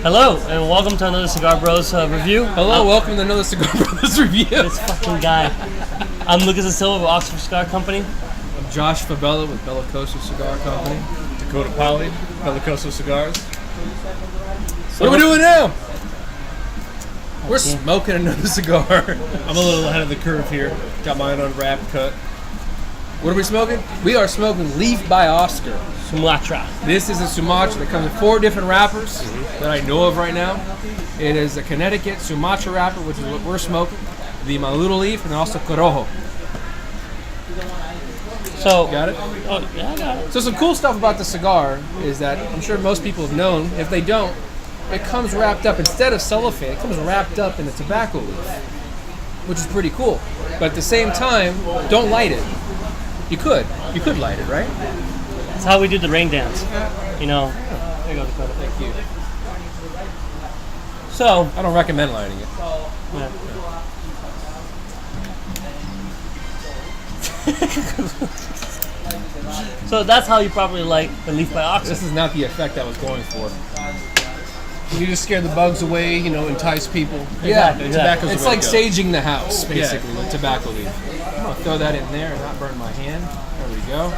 Hello, and welcome to another Cigar Bros review. Hello, welcome to another Cigar Bros review. This fucking guy. I'm Lucas Silva with Oxford Cigar Company. I'm Josh Fabella with Belicoso Cigar Company. Dakota Polly, Belicoso Cigars. What are we doing now? We're smoking another cigar. I'm a little ahead of the curve here. Got mine on wrap cut. What are we smoking? We are smoking Leaf by Oscar. Sumatra. This is a Sumatra that comes in 4 different wrappers that I know of right now. It is a Connecticut Sumatra wrapper, which is what we're smoking. The Maduro Leaf and also Corojo. So, Got it? oh, yeah, I got it. So some cool stuff about the cigar is that I'm sure most people have known. If they don't, it comes wrapped up, instead of cellophane, it comes wrapped up in a tobacco leaf, which is pretty cool. But at the same time, don't light it. You could light it, right? That's how we do the rain dance. You know. There you go, Dakota. Thank you. So, I don't recommend lighting it. yeah. So that's how you probably light the Leaf by Oxford. This is not the effect I was going for. You just scare the bugs away, entice people. Exactly. Tobacco's It's the way like to go. saging the house, basically, with tobacco leaf. I'm gonna throw that in there and not burn my hand. There we go.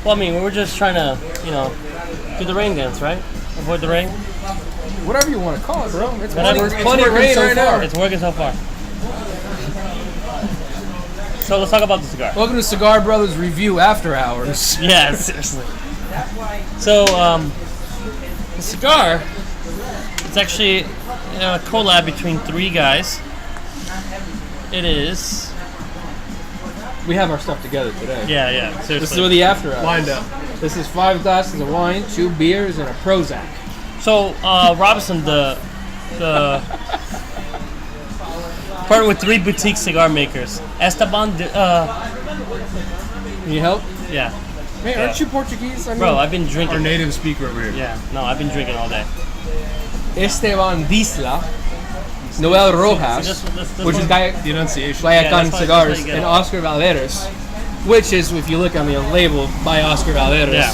Well, I mean, we're just trying to, do the rain dance, right? Avoid the rain. Whatever you want to call it, bro. It's Whatever. plenty of rain right now. It's working so far. So let's talk about the cigar. Welcome to Cigar Brothers Review After Hours. Yeah, seriously. So, the cigar, it's actually a collab between 3 guys. It is... We have our stuff together today. Yeah, seriously. This is where the after hours. Lined up. This is 5 glasses of wine, 2 beers, and a Prozac. So, Robinson, the partnered with 3 boutique cigar makers. Esteban, Need help? yeah. Man, aren't you Portuguese? I mean, Bro, I've been drinking. Our native speaker over here. Yeah, no, I've been drinking all day. Esteban Disla, Noel Rojas, which is The enunciation. Guayacan that's why Cigars, you get and it. Oscar Valderas, which is, if you look on the label, by Oscar Valderas, Yeah.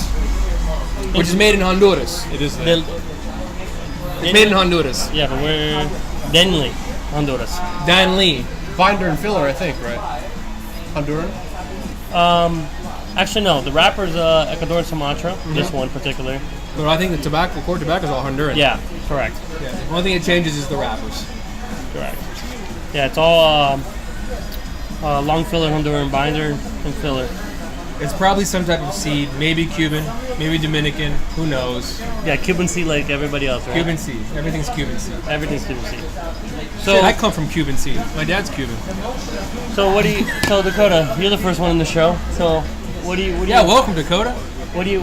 which is made in Honduras. It is The- It's made in Honduras. Yeah, but we're Denley, Honduras. Dan Lee. binder and filler, I think, right? Honduran? Actually, no. The wrapper's Ecuador Sumatra. This one particular. But I think the tobacco, core tobacco is all Honduran. Yeah, correct. Yeah. The only thing it changes is the wrappers. Correct. Yeah, it's all long filler Honduran binder and filler. It's probably some type of seed, maybe Cuban, maybe Dominican, who knows. Yeah, Cuban seed like everybody else, right? Cuban seed. Everything's Cuban seed. Everything's Cuban seed. So So, I come from Cuban seed. My dad's Cuban. so Dakota, you're the first one in the show. So, what do you? Yeah, welcome Dakota. What are you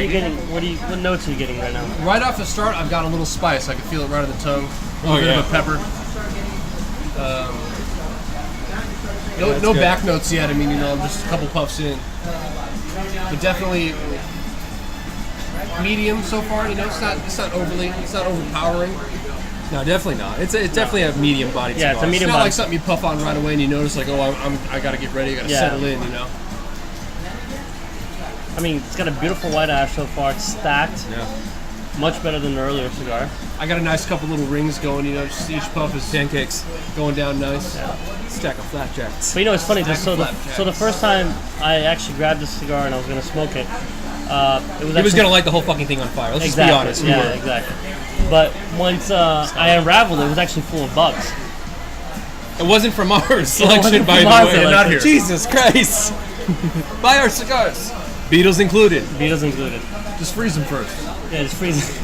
getting? What notes are you getting right now? Right off the start, I've got a little spice. I can feel it right on the tongue. A Oh, little bit yeah. of a pepper. No good. back notes yet. I mean, I'm just a couple puffs in. But definitely medium so far. It's not overpowering. No, definitely not. It's definitely a medium bodied Yeah, it's a cigar. medium It's not body. like something you puff on right away and you notice like, I gotta get ready, I gotta Yeah. settle in, I mean, it's got a beautiful white ash so far. It's stacked, Yeah. much better than the earlier cigar. I got a nice couple little rings going, just each puff is Pancakes. going down nice. Stack of flapjacks. But it's funny. So flapjacks. the first time I actually grabbed this cigar and I was gonna smoke it, it was He was actually- gonna light the whole fucking thing on fire. Let's exactly. just be honest. We Yeah, were. exactly. But once I unraveled it, it was actually full of bugs. It wasn't from our wasn't selection, by from the our way. selection. Not here. Jesus Christ. Buy our cigars. Beatles included. Beetles included. Just freeze them first. Yeah, it's freezing.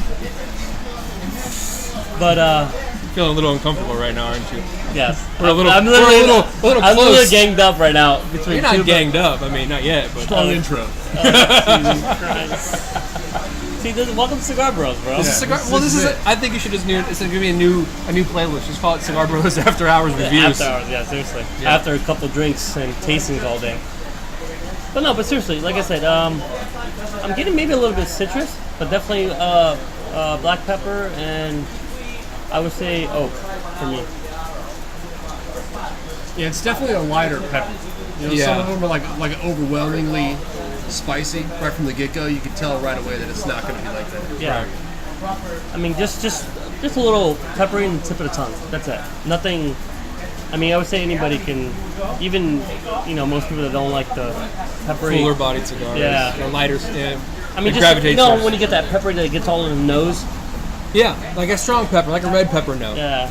But Feeling a little uncomfortable right now, aren't you? yes, We're a little- I'm we're literally, a little I'm literally close. ganged up right now between You're two. not ganged up. I mean, not yet, but Strong intro. Jesus Christ. See, welcome to Cigar Bros, bro. This is cigar. Well, this is. I think you should just. It's gonna be a new playlist. Just call it Cigar Bros After Hours Reviews. After hours, yeah, seriously. Yeah. After a couple drinks and tastings all day. But no, but seriously, like I said, I'm getting maybe a little bit citrus, but definitely black pepper and I would say oak for me. Yeah, it's definitely a lighter pepper. Yeah. Some of them are like overwhelmingly spicy right from the get-go. You can tell right away that it's not going to be like that. Yeah. I mean, just a little peppery in the tip of the tongue. That's it. Nothing. I mean, I would say anybody can, even most people that don't like the peppery, fuller bodied cigars, yeah, or lighter stem. I mean, just when you get that pepper that gets all in the nose. Yeah, like a strong pepper, like a red pepper note. Yeah.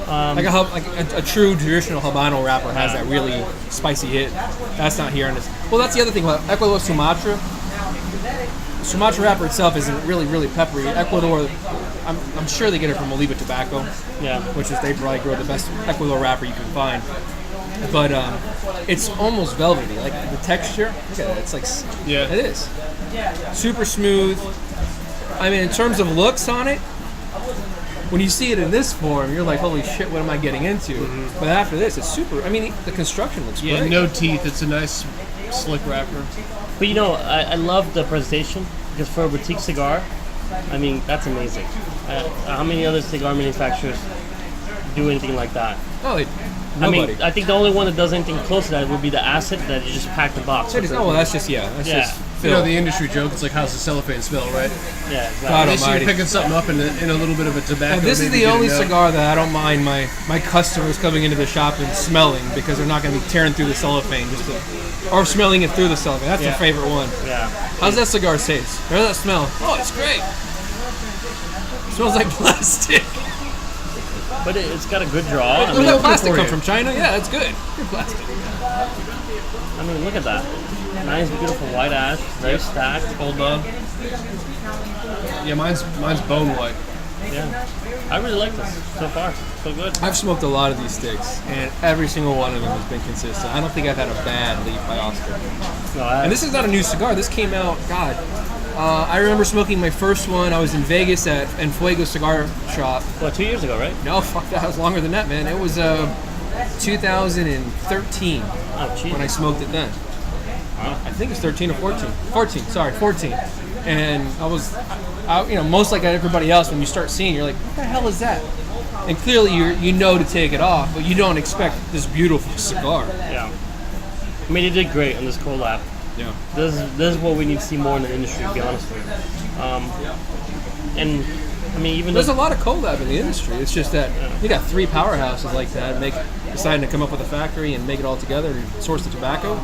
Like a true traditional Habano wrapper has that really spicy hit. That's not here in this. Well, that's the other thing about Ecuador Sumatra. Sumatra wrapper itself isn't really peppery. Ecuador, I'm sure they get it from Oliva Tobacco. Yeah. Which is they probably grow the best Ecuador wrapper you can find. But it's almost velvety. Like the texture, look at it. It's like, yeah, it is. Super smooth. I mean, in terms of looks on it, when you see it in this form, you're like, holy shit, what am I getting into? Mm-hmm. But after this, it's super. I mean, the construction looks great. No teeth. It's a nice, slick wrapper. But I love the presentation because for a boutique cigar, I mean, that's amazing. How many other cigar manufacturers do anything like that? Oh, nobody. I mean, I think the only one that does anything close to that would be the Acid that you just pack the box. That's just just. The industry joke, it's like, how's the cellophane smell, right? Yeah, exactly. God Unless almighty. you're picking something up in a little bit of a tobacco. Now, this is the only cigar that I don't mind my customers coming into the shop and smelling, because they're not going to be tearing through the cellophane or smelling it through the cellophane. That's their favorite one. Yeah. How's that cigar taste? How does that smell? Oh, it's great. It smells like plastic. But it's got a good draw. Where that plastic come from? China? Yeah, that's good. Good plastic. I mean, look at that. Nice, beautiful white ash, very stacked. Hold on. Yeah, mine's bone white. Yeah, I really like this so far. So good. I've smoked a lot of these sticks, and every single one of them has been consistent. I don't think I've had a bad leaf by Oscar. No, and this is not a new cigar. This came out, I remember smoking my first one. I was in Vegas at Fuego Cigar Shop. What, 2 years ago, right? No, fuck that. It was longer than that, man. It was 2013 when I smoked it then. Wow. I think it's 13 or 14. 14. And most like everybody else, when you start seeing, you're like, what the hell is that? And clearly you know to take it off, but you don't expect this beautiful cigar. Yeah. I mean, you did great on this collab. Yeah. This is what we need to see more in the industry, to be honest with you. And I mean, even there's a lot of collab in the industry. It's just that you got three powerhouses like that deciding to come up with a factory and make it all together and source the tobacco.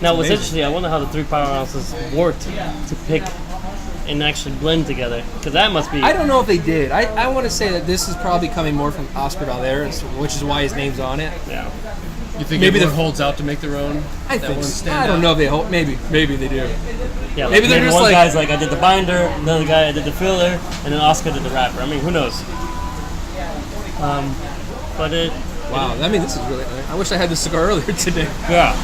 Now, what's interesting, I wonder how the three powerhouses worked to pick and actually blend together, because that must be... I don't know if they did. I want to say that this is probably coming more from Oscar Valderas, which is why his name's on it. Yeah. You think maybe everyone holds out to make their own? I think so. I don't know if they hold. Maybe they do. Yeah, maybe they're just one like... guy's like, I did the binder, another guy I did the filler, and then Oscar did the wrapper. I mean, who knows? But it... Wow, I mean, this is really... I wish I had this cigar earlier today. Yeah.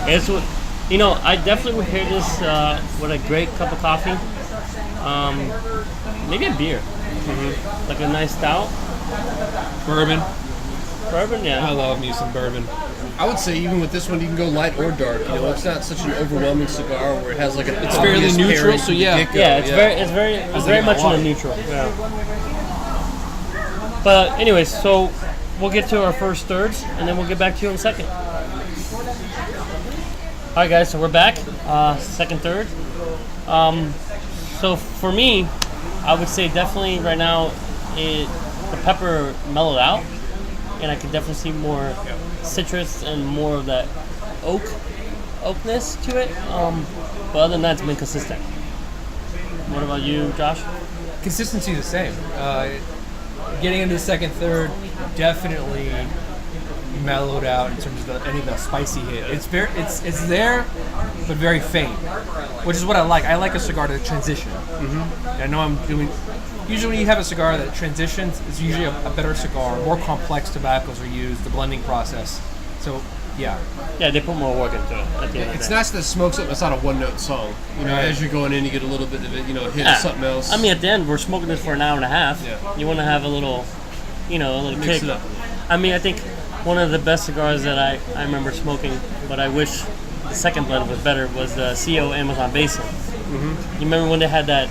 It's what... I definitely would pair this with a great cup of coffee. Maybe a beer. Mm-hmm. Like a nice stout. Bourbon, yeah. I love me some bourbon. I would say even with this one, you can go light or dark. It's not such an overwhelming cigar where it has like it's fairly neutral. So yeah, it's very much in the neutral. Yeah. But anyways, so we'll get to our first thirds, and then we'll get back to you in a second. All right, guys. So we're back. Second third. So for me, I would say definitely right now, the pepper mellowed out, and I could definitely see more citrus and more of that oakness to it. But other than that, it's been consistent. What about you, Josh? Consistency is the same. Getting into the second third, definitely mellowed out in terms of any of the spicy hit. It's there, but very faint, which is what I like. I like a cigar to transition. Mm-hmm. I know I'm doing. Usually, when you have a cigar that transitions, it's usually a better cigar. More complex tobaccos are used, the blending process. So, yeah. Yeah, they put more work into it. At the end it's of the nice that it smokes up. It's not a one-note song. As you're going in, you get a little bit of it. Hit something else. I mean, at the end, we're smoking this for an hour and a half. Yeah. You want to have a little, a little mix kick. It up. I mean, I think one of the best cigars that I remember smoking, but I wish the second blend was better, was the CO Amazon Basin. Mm-hmm. You remember when they had that,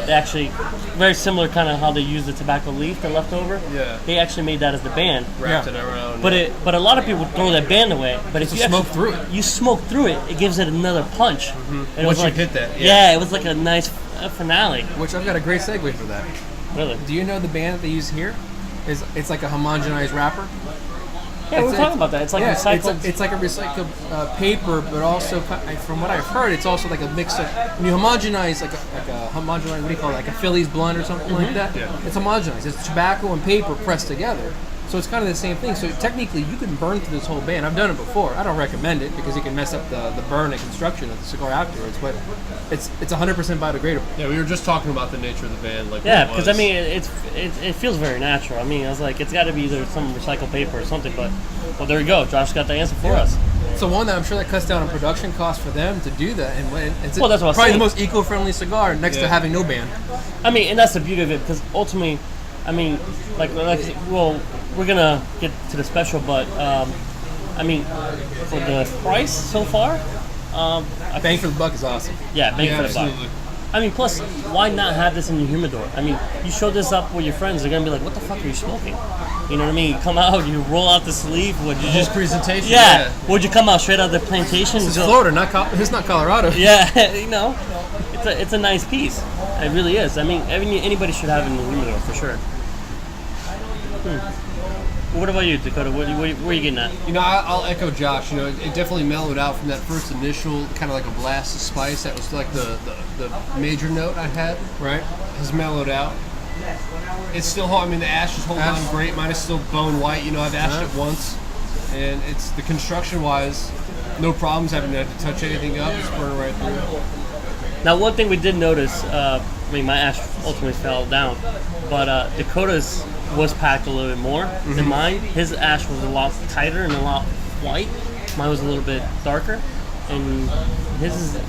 they actually, very similar kind of how they used the tobacco leaf, the leftover? Yeah. They actually made that as the band. Wrapped it around. But a lot of people throw that band away. But if you smoke through it. You smoke through it, it gives it another punch. Mm-hmm. And Once it was you hit that. Yeah, it was like a nice a finale. Which I've got a great segue for that. Really? Do you know the band that they use here? It's like a homogenized wrapper. Yeah, we were talking about that. It's like recycled. It's like a recycled paper, but also, from what I've heard, it's also like a mix of, when you homogenize, like a homogenized, what do you call it, like a Phillies blend or something like that? Yeah. It's homogenized. It's tobacco and paper pressed together. So it's kind of the same thing. So technically, you can burn through this whole band. I've done it before. I don't recommend it because it can mess up the burn and construction of the cigar afterwards. But it's 100% biodegradable. Yeah, we were just talking about the nature of the band. Like, Yeah, because I mean, it feels very natural. I mean, I was like, it's got to be either some recycled paper or something. But well, there you go. Josh got the answer for us. So one that I'm sure that cuts down on production costs for them to do that, and it's Well, that's what I was probably saying. the most eco-friendly cigar next to having no band. I mean, and that's the beauty of it because ultimately, I mean, like well, we're gonna get to the special, but I mean, for the price so far, Bang for the buck is awesome. yeah, bang for the buck. absolutely. I mean, plus, why not have this in your humidor? I mean, you show this up with your friends, they're gonna be like, "What the fuck are you smoking?" You know what I mean? You come out, you roll out the sleeve. Would you Just presentation. Yeah. Would you come out straight out of the plantation? This is Florida, it's not Colorado. Yeah, you know, it's a nice piece. It really is. I mean, anybody should have it in the humidor for sure. What about you, Dakota? Where are you getting at? You know, I'll echo Josh. You know, it definitely mellowed out from that first initial kind of like a blast of spice. That was like the major note I had. Right. Has mellowed out. It's still, I mean, the ash is holding on great. Mine is still bone white. You know, I've ashed it once, and it's the construction-wise, no problems. Haven't had to touch anything up. It's burning right through. Now, one thing we did notice, I mean, my ash ultimately fell down, but Dakota's was packed a little bit more than mine. His ash was a lot tighter and a lot white. Mine was a little bit darker, and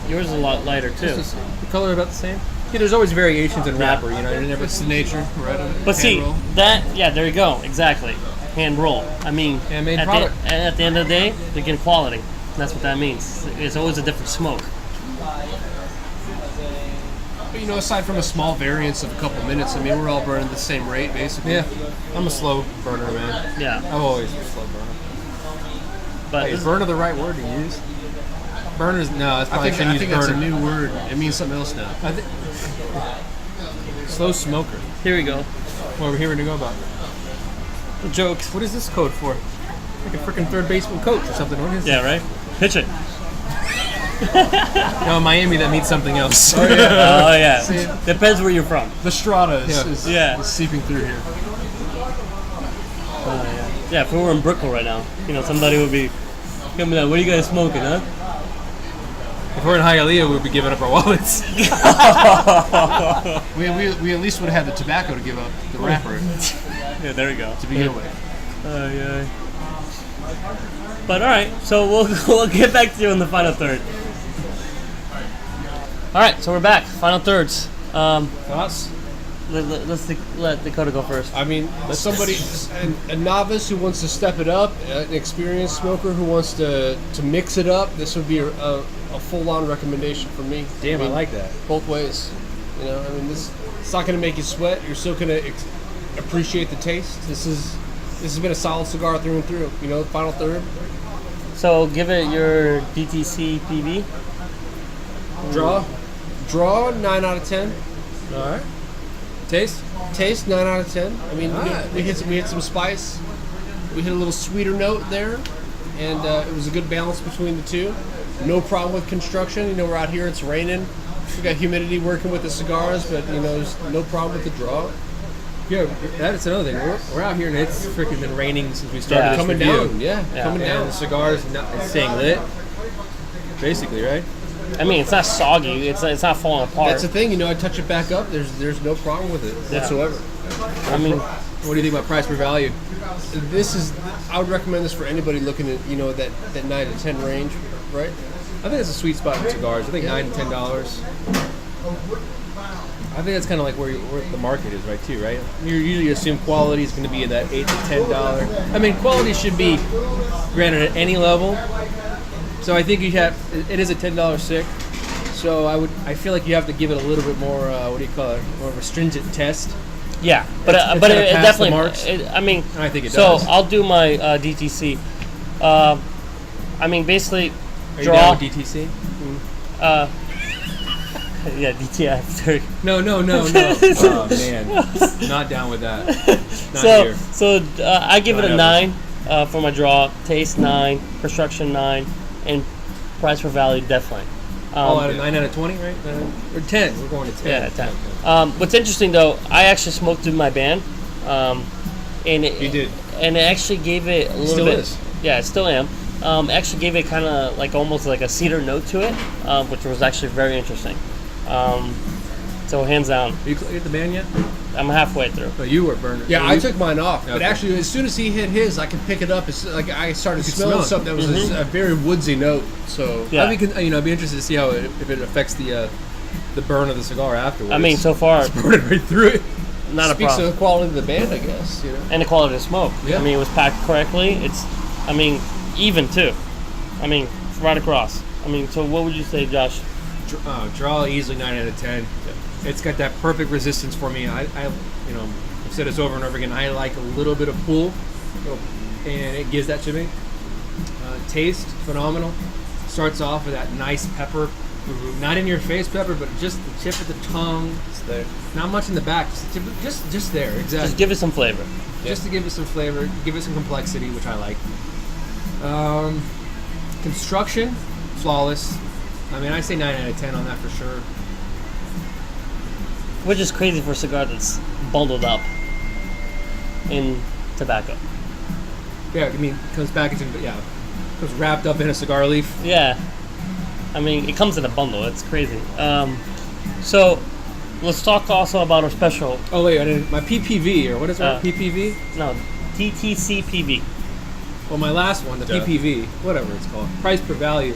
yours is a lot lighter too. The color about the same. Yeah, there's always variations in wrapper. You know, you never. It's the nature, right? But Hand see, roll. there you go, exactly. Hand roll. I mean, Handmade at product. at the end of the day, they're getting quality. And that's what that means. It's always a different smoke. But, you know, aside from a small variance of a couple minutes, I mean, we're all burning the same rate, basically. Yeah, I'm a slow burner, man. Yeah, I've always been a slow burner. but Hey, this- is burner the right word to use? Burners? No, that's I probably think shouldn't use that's a burner. new word. It means something else now. I think slow smoker. here we go. What are we here to go about? The jokes. What is this code for? Like a freaking third baseman coach or something. What is Yeah, right. Pitch it. No, in Miami that means something else. Oh yeah. Depends where you're from. The strata Yeah. is seeping through here. Yeah, if we were in Brooklyn right now, you know, somebody would be coming out. What are you guys smoking, huh? If we're in Hialeah, we'd be giving up our wallets. We at least would have had the tobacco to give up the wrapper Yeah, there we go. to begin with. Yeah. But all right, so we'll get back to you in the final third. All right, so we're back. Final thirds. Thoughts? Let's let Dakota go first. I mean, somebody, a novice who wants to step it up, an experienced smoker who wants to mix it up, this would be a full-on recommendation for me. Damn, I mean, like that. both ways. You know, I mean, it's not going to make you sweat. You're still going to appreciate the taste. This has been a solid cigar through and through. You know, final third. So give it your DTC PV. Draw 9 out of 10. All right. Taste? Taste 9 out of 10. I mean, Alright. we hit some spice. We hit a little sweeter note there, and it was a good balance between the two. No problem with construction. You know, we're out here. It's raining. We got humidity working with the cigars, but you know, there's no problem with the draw. Yeah, that's another thing. We're out here and it's freaking been raining since we started Yeah. this Coming review. down, yeah, coming And down. the cigar's it's staying lit. Basically, right? I mean, it's not soggy. It's not falling apart. That's the thing. You know, I touch it back up. There's no problem with it whatsoever. I mean, What do you think about price per value? I would recommend this for anybody looking at that 9 to 10 range, right? I think that's a sweet spot in cigars. I think $9 to $10. I think that's kind of like where the market is, right? Too, right? You usually assume quality is going to be in that $8 to $10. I mean, quality should be granted at any level. So I think it is a $10 stick. So I feel like you have to give it a little bit more. What do you call it? More of a stringent test. yeah, but It's it gotta pass the definitely. marks. I mean, And I think it so does. I'll do my DTC. I mean, basically, Are you draw. down with DTC? Yeah, DTF. No. Oh man, not down with that. Not So I give it a Not 9 for my draw. Taste 9, construction 9, and price for value definitely. All out of 9 out of 20, right? Or 10. We're going to 10. Yeah, 10. What's interesting though, I actually smoked in my band, and You did. and it actually gave it a little Still bit. is. Yeah, I still am. Actually gave it kind of like almost like a cedar note to it, which was actually very interesting. So hands down, You hit the band yet? I'm halfway through. No, you were burning. Yeah, I took mine off, but Okay. actually, as soon as he hit his, I could pick it up. It's like I started could smelling smell it. something that was a very woodsy note. So Yeah. I'd be interested to see how if it affects the burn of the cigar afterwards. I mean, so far, burning right through it. not a speaks problem. to the quality of the band, I guess. And the quality of the smoke. Yeah. I mean, it was packed correctly. It's, I mean, even too. I mean, right across. I mean, so what would you say, Josh? Draw easily 9 out of 10. It's got that perfect resistance for me. I've said this over and over again. I like a little bit of pull, and it gives that to me. Taste phenomenal. Starts off with that nice pepper, not in your face pepper, but just the tip of the tongue. It's there. Not much in the back, just there, exactly. Just give it some flavor. Just to give it some flavor, give it some complexity, which I like. Construction, flawless. I mean, I say 9 out of 10 on that for sure. Which is crazy for a cigar that's bundled up in tobacco. Yeah, I mean, it comes packaged in, comes wrapped up in a cigar leaf. Yeah. I mean, it comes in a bundle. It's crazy. So, let's talk also about our special. Oh wait, my PPV, or what is it? PPV? No, TTCPV. Well, my last one, the Duh. PPV, whatever it's called, price per value,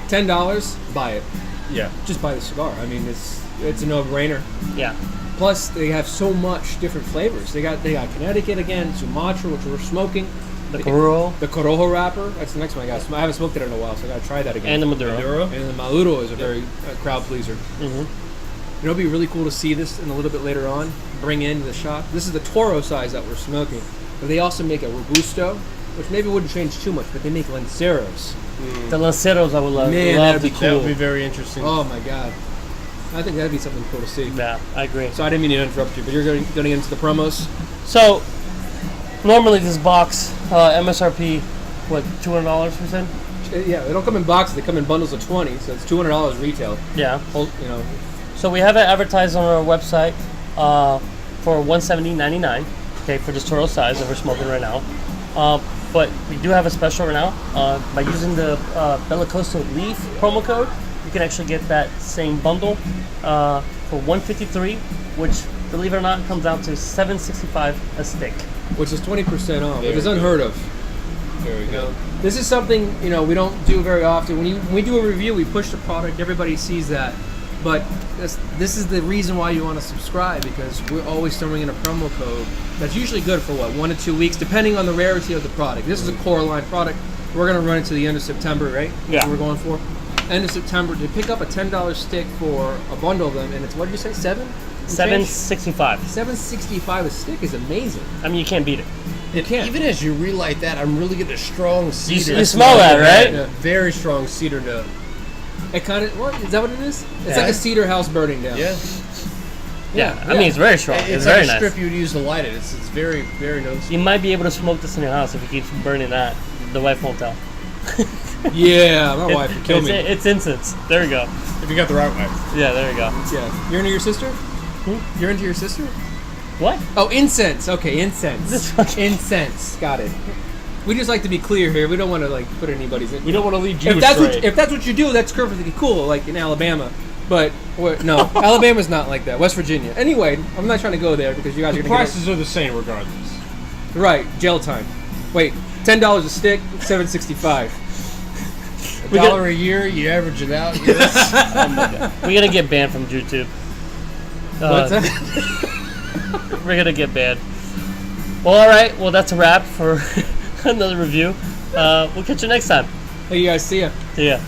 $10. Buy it. Yeah. Just buy the cigar. I mean, it's a no-brainer. Yeah. Plus, they have so much different flavors. They got Connecticut again, Sumatra, which we're smoking. The Corojo The Corojo wrapper. That's the next one I got. I haven't smoked it in a while, so I got to try that again. and the Maduro. Maduro. And the Maduro is a very crowd pleaser. Mm-hmm. It'll be really cool to see this in a little bit later on. Bring into the shop. This is the Toro size that we're smoking, but they also make a Robusto, which maybe wouldn't change too much. But they make Lanceros. The Lanceros I would love. Man, love that'd be to That cool. would be very interesting. Oh my god, I think that'd be something cool to see. Yeah, I agree. So I didn't mean to interrupt you, but you're going to get into the promos. So, normally this box, MSRP, what, $200 we said? Yeah, they don't come in boxes; they come in bundles of 20, so it's $200 retail. Yeah. You know, So we have it advertised on our website for $170.99. Okay, for this Toro size that we're smoking right now. But we do have a special right now. By using the Belicoso Leaf promo code, you can actually get that same bundle for $153, which, believe it or not, comes out to $7.65 a stick. which is 20% off, There which is we go. unheard of. There we go. This is something we don't do very often. When we do a review, we push the product. Everybody sees that, but this is the reason why you want to subscribe, because we're always throwing in a promo code that's usually good for 1 to 2 weeks, depending on the rarity of the product. This is a core line product. We're gonna run it to the end of September, right? Yeah. That's what we're going for. End of September to pick up a $10 stick for a bundle of them, and it's, what did you say, $7.65. $7.65 a stick is amazing. I mean, you can't beat it. You can't. Even as you relight that, I'm really getting a strong cedar. you smell that, right? Yeah. Very strong cedar note. It kind of, what is that? What it is? It's Yeah. like a cedar house burning down. Yeah. Yeah, I mean, it's very strong. It's It's like very a nice. strip you would use to light it. It's very, very noticeable. You might be able to smoke this in your house if you keep burning that. The wife won't tell. Yeah, my wife would kill me. It's incense. There we go. If you got the right way. Yeah, there we go. Yeah, you're into your sister? You're into your sister? What? Oh, incense. Okay, incense. This fucking- Incense. Got it. We just like to be clear here. We don't want to put anybody's in. We don't want to lead you If that's astray. if that's what you do, that's perfectly cool. Like in Alabama, but no, Alabama's not like that. West Virginia. Anyway, I'm not trying to go there because you guys are the gonna prices are the same regardless. get it. Right, jail time. Wait, $10 a stick, $7.65. A dollar a year, you average it out. Yes. Oh my god. We're gonna get banned from YouTube. What's that? We're gonna get banned. Well, all right. Well, that's a wrap for another review. We'll catch you next time. Hey, you guys, see ya. See ya.